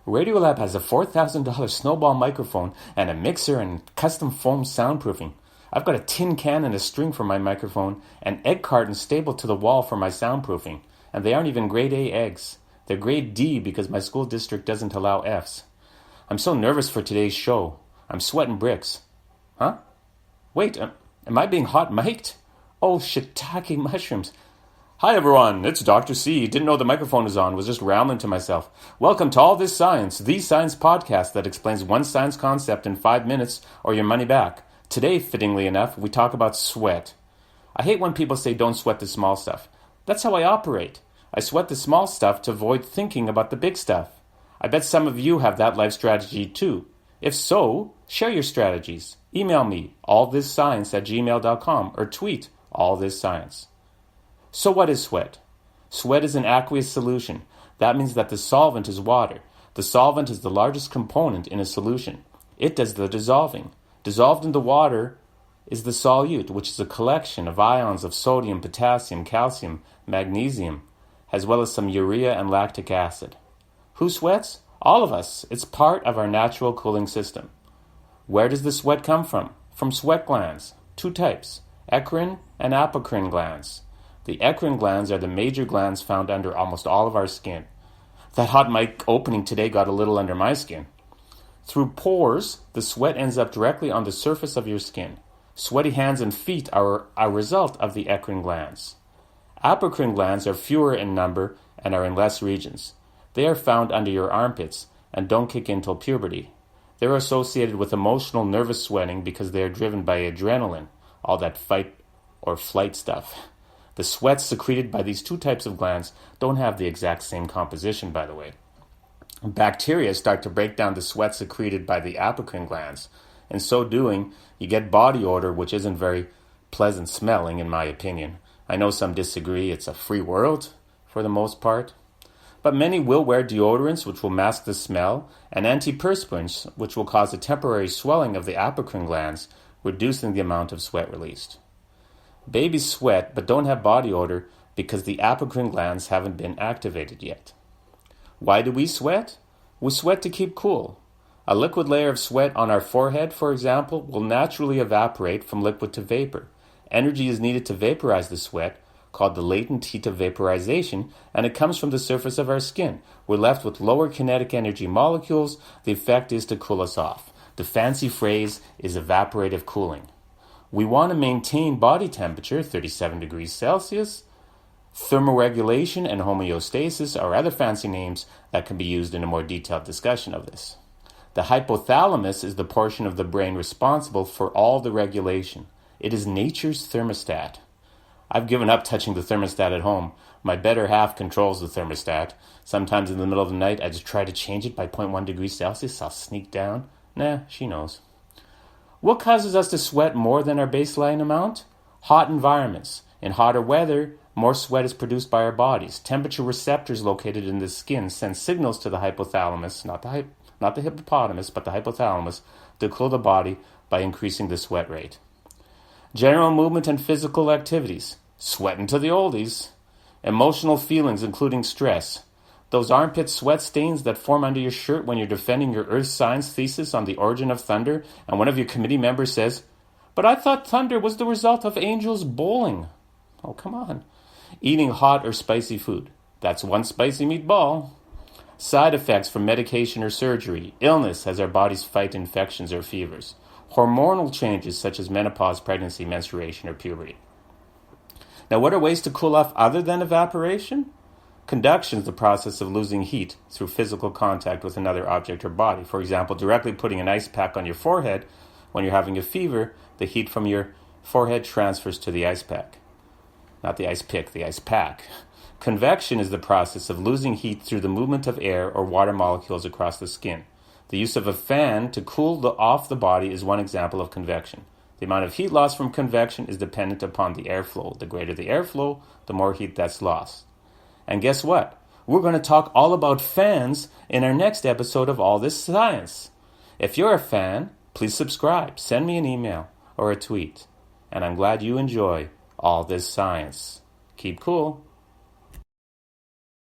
Radiolab has a $4,000 snowball microphone and a mixer and custom foam soundproofing. I've got a tin can and a string for my microphone and egg cartons stapled to the wall for my soundproofing. And they aren't even grade A eggs. They're grade D because my school district doesn't allow Fs. I'm so nervous for today's show. I'm sweating bricks. Huh? Wait, am I being hot mic'd? Oh, shiitake mushrooms. Hi everyone, it's Dr. C. Didn't know the microphone was on, was just rambling to myself. Welcome to All This Science, the science podcast that explains one science concept in 5 minutes or your money back. Today, fittingly enough, we talk about sweat. I hate when people say don't sweat the small stuff. That's how I operate. I sweat the small stuff to avoid thinking about the big stuff. I bet some of you have that life strategy too. If so, share your strategies. Email me, allthisscience@gmail.com, or tweet allthisscience. So what is sweat? Sweat is an aqueous solution. That means that the solvent is water. The solvent is the largest component in a solution. It does the dissolving. Dissolved in the water is the solute, which is a collection of ions of sodium, potassium, calcium, magnesium, as well as some urea and lactic acid. Who sweats? All of us. It's part of our natural cooling system. Where does the sweat come from? From sweat glands. 2 types, eccrine and apocrine glands. The eccrine glands are the major glands found under almost all of our skin. That hot mic opening today got a little under my skin. Through pores, the sweat ends up directly on the surface of your skin. Sweaty hands and feet are a result of the eccrine glands. Apocrine glands are fewer in number and are in less regions. They are found under your armpits and don't kick in till puberty. They're associated with emotional nervous sweating because they are driven by adrenaline, all that fight or flight stuff. The sweats secreted by these 2 types of glands don't have the exact same composition, by the way. Bacteria start to break down the sweat secreted by the apocrine glands. In so doing, you get body odor, which isn't very pleasant smelling, in my opinion. I know some disagree. It's a free world, for the most part. But many will wear deodorants, which will mask the smell, and antiperspirants, which will cause a temporary swelling of the apocrine glands, reducing the amount of sweat released. Babies sweat but don't have body odor because the apocrine glands haven't been activated yet. Why do we sweat? We sweat to keep cool. A liquid layer of sweat on our forehead, for example, will naturally evaporate from liquid to vapor. Energy is needed to vaporize the sweat, called the latent heat of vaporization, and it comes from the surface of our skin. We're left with lower kinetic energy molecules. The effect is to cool us off. The fancy phrase is evaporative cooling. We want to maintain body temperature, 37 degrees Celsius. Thermoregulation and homeostasis are other fancy names that can be used in a more detailed discussion of this. The hypothalamus is the portion of the brain responsible for all the regulation. It is nature's thermostat. I've given up touching the thermostat at home. My better half controls the thermostat. Sometimes in the middle of the night, I just try to change it by 0.1 degrees Celsius. I'll sneak down. Nah, she knows. What causes us to sweat more than our baseline amount? Hot environments. In hotter weather, more sweat is produced by our bodies. Temperature receptors located in the skin send signals to the hypothalamus, not the hippopotamus, but the hypothalamus, to cool the body by increasing the sweat rate. General movement and physical activities. Sweating to the oldies. Emotional feelings, including stress. Those armpit sweat stains that form under your shirt when you're defending your earth science thesis on the origin of thunder, and one of your committee members says, "But I thought thunder was the result of angels bowling." Oh, come on. Eating hot or spicy food. That's one spicy meatball. Side effects from medication or surgery. Illness as our bodies fight infections or fevers. Hormonal changes such as menopause, pregnancy, menstruation, or puberty. Now, what are ways to cool off other than evaporation? Conduction is the process of losing heat through physical contact with another object or body. For example, directly putting an ice pack on your forehead when you're having a fever, the heat from your forehead transfers to the ice pack. Not the ice pick, the ice pack. Convection is the process of losing heat through the movement of air or water molecules across the skin. The use of a fan to cool off the body is one example of convection. The amount of heat lost from convection is dependent upon the airflow. The greater the airflow, the more heat that's lost. And guess what? We're going to talk all about fans in our next episode of All This Science. If you're a fan, please subscribe, send me an email or a tweet. And I'm glad you enjoy All This Science. Keep cool.